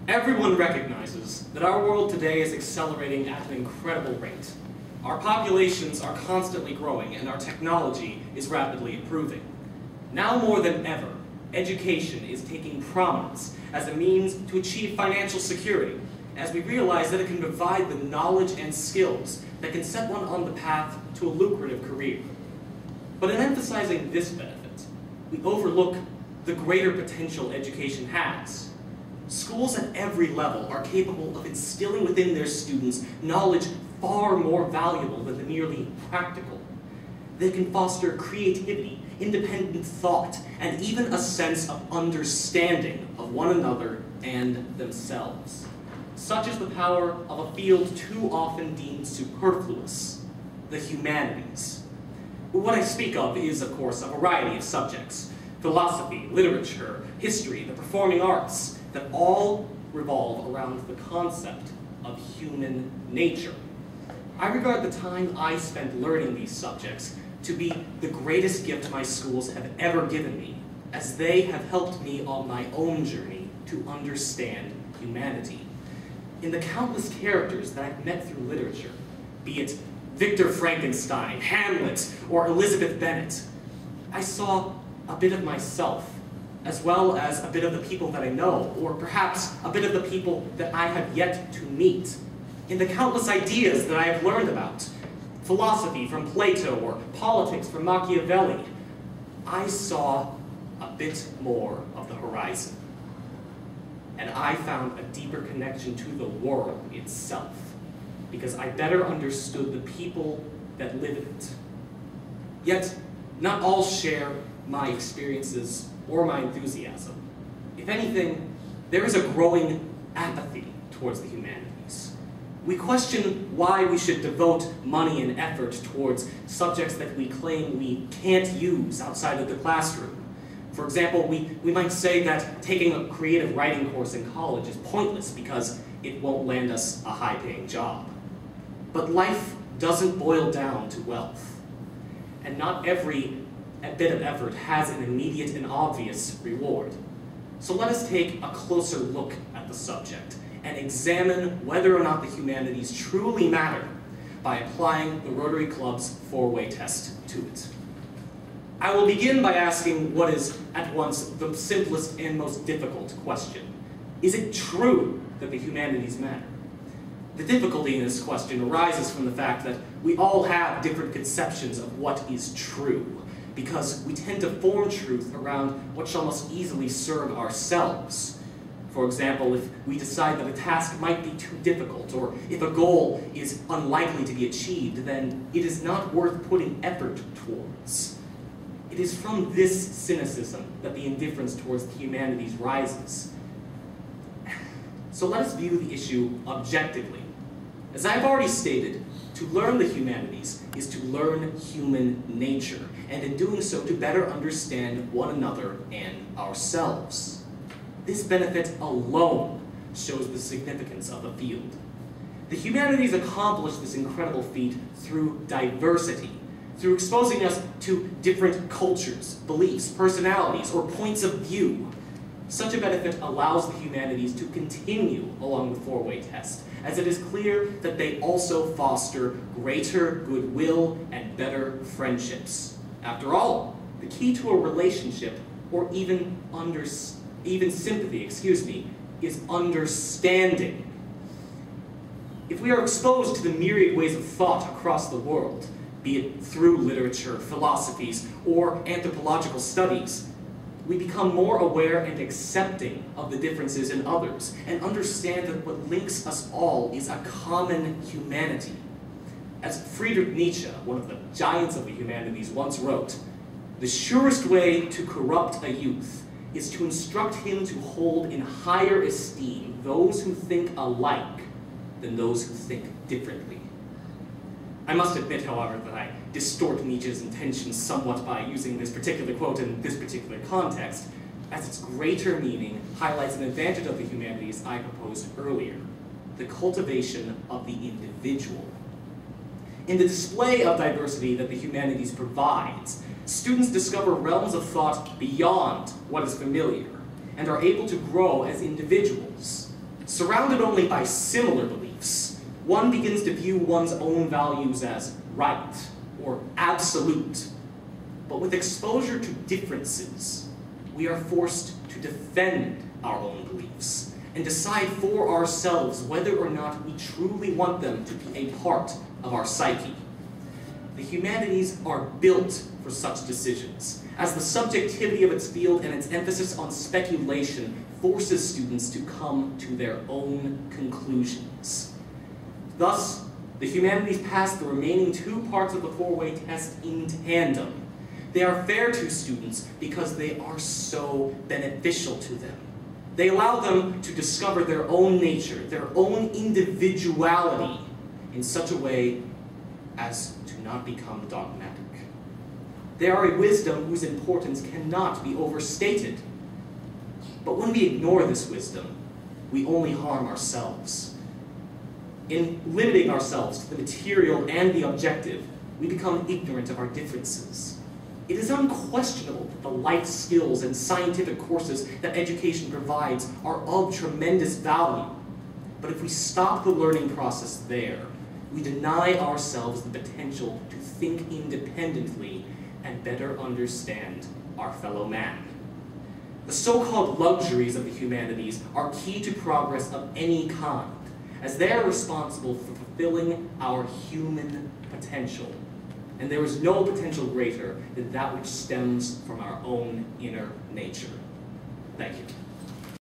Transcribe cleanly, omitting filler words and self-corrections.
Everyone recognizes that our world today is accelerating at an incredible rate. Our populations are constantly growing and our technology is rapidly improving. Now more than ever, education is taking prominence as a means to achieve financial security, as we realize that it can provide the knowledge and skills that can set one on the path to a lucrative career. But in emphasizing this benefit, we overlook the greater potential education has. Schools at every level are capable of instilling within their students knowledge far more valuable than the merely practical. They can foster creativity, independent thought, and even a sense of understanding of one another and themselves. Such is the power of a field too often deemed superfluous, the humanities. What I speak of is, of course, a variety of subjects: philosophy, literature, history, the performing arts, that all revolve around the concept of human nature. I regard the time I spent learning these subjects to be the greatest gift my schools have ever given me, as they have helped me on my own journey to understand humanity. In the countless characters that I've met through literature, be it Victor Frankenstein, Hamlet, or Elizabeth Bennet, I saw a bit of myself, as well as a bit of the people that I know, or perhaps a bit of the people that I have yet to meet. In the countless ideas that I have learned about, philosophy from Plato or politics from Machiavelli, I saw a bit more of the horizon. And I found a deeper connection to the world itself, because I better understood the people that live in it. Yet, not all share my experiences or my enthusiasm. If anything, there is a growing apathy towards the humanities. We question why we should devote money and effort towards subjects that we claim we can't use outside of the classroom. For example, we might say that taking a creative writing course in college is pointless because it won't land us a high-paying job. But life doesn't boil down to wealth, and not every bit of effort has an immediate and obvious reward. So let us take a closer look at the subject and examine whether or not the humanities truly matter by applying the Rotary Club's four-way test to it. I will begin by asking what is at once the simplest and most difficult question. Is it true that the humanities matter? The difficulty in this question arises from the fact that we all have different conceptions of what is true, because we tend to form truth around what shall most easily serve ourselves. For example, if we decide that a task might be too difficult, or if a goal is unlikely to be achieved, then it is not worth putting effort towards. It is from this cynicism that the indifference towards the humanities rises. So let us view the issue objectively. As I have already stated, to learn the humanities is to learn human nature, and in doing so to better understand one another and ourselves. This benefit alone shows the significance of the field. The humanities accomplish this incredible feat through diversity, through exposing us to different cultures, beliefs, personalities, or points of view. Such a benefit allows the humanities to continue along the four-way test, as it is clear that they also foster greater goodwill and better friendships. After all, the key to a relationship, or even sympathy, is understanding. If we are exposed to the myriad ways of thought across the world, be it through literature, philosophies, or anthropological studies, we become more aware and accepting of the differences in others, and understand that what links us all is a common humanity. As Friedrich Nietzsche, one of the giants of the humanities, once wrote, "The surest way to corrupt a youth is to instruct him to hold in higher esteem those who think alike than those who think differently." I must admit, however, that I distort Nietzsche's intentions somewhat by using this particular quote in this particular context, as its greater meaning highlights an advantage of the humanities I proposed earlier: the cultivation of the individual. In the display of diversity that the humanities provides, students discover realms of thought beyond what is familiar, and are able to grow as individuals. Surrounded only by similar beliefs, one begins to view one's own values as right or absolute. But with exposure to differences, we are forced to defend our own beliefs and decide for ourselves whether or not we truly want them to be a part of our psyche. The humanities are built for such decisions, as the subjectivity of its field and its emphasis on speculation forces students to come to their own conclusions. Thus, the humanities pass the remaining 2 parts of the 4-way test in tandem. They are fair to students because they are so beneficial to them. They allow them to discover their own nature, their own individuality, in such a way as to not become dogmatic. They are a wisdom whose importance cannot be overstated. But when we ignore this wisdom, we only harm ourselves. In limiting ourselves to the material and the objective, we become ignorant of our differences. It is unquestionable that the life skills and scientific courses that education provides are of tremendous value. But if we stop the learning process there, we deny ourselves the potential to think independently and better understand our fellow man. The so-called luxuries of the humanities are key to progress of any kind, as they are responsible for fulfilling our human potential. And there is no potential greater than that which stems from our own inner nature. Thank you.